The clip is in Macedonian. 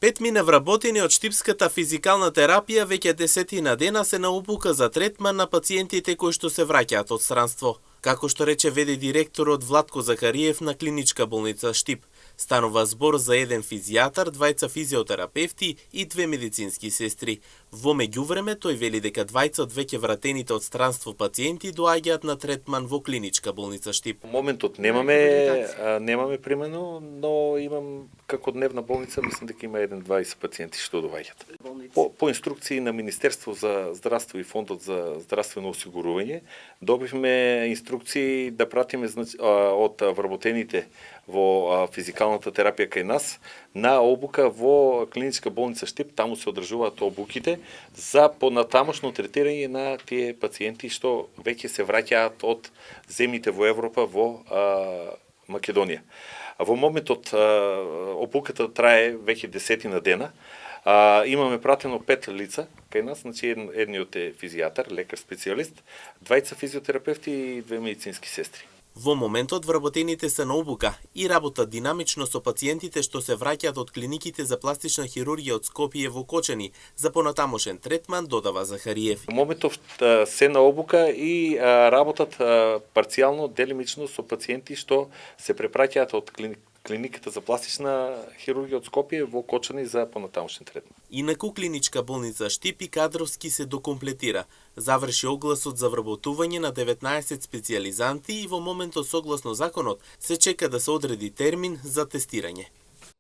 5 вработени од штипската физикална терапија веќе 10 дена се на обука за третман на пациентите кои што се враќаат од странство. Како што рече ВД директорот Владко Захариев на клиничка болница Штип, станува збор за еден физијатар, двајца физиотерапевти и 2 медицински сестри. Во меѓувреме тој вели дека двајца од веќе вратените од странство пациенти доаѓаат на третман во клиничка болница Штип. Во моментот немаме примено, но имам како дневна болница, мислам дека има 1-20 пациенти што доаѓаат. По инструкции на Министерство за здравство и Фондот за здравствено осигурување добивме инструкции да пратиме од вработените во физикалната терапија кај нас на обука во клиничка болница Штип. Таму се одржуваат обуките за понатамошно третирање на тие пациенти што веќе се враќаат од земјите во Европа во Македонија. Во моментот обуката трае веќе 10 дена. Имаме пратено 5 лица кај нас, значи едниот е физијатар, лекар специјалист, двајца физиотерапевти и 2 медицински сестри. Во моментот вработените се на обука и работат динамично со пациентите што се враќаат од клиниките за пластична хирургија од Скопје во Кочани за понатамошен третман, додава Захариев. Во моментов се на обука и работат парцијално, делимично со пациенти што се препраќаат од клиниката за пластична хирургија од Скопје во Кочани за понатамошен третман. Инаку клиничка болница Штип и кадровски се докомплетира. Заврши огласот за вработување на 19 специјализанти и во моментот согласно законот се чека да се одреди термин за тестирање.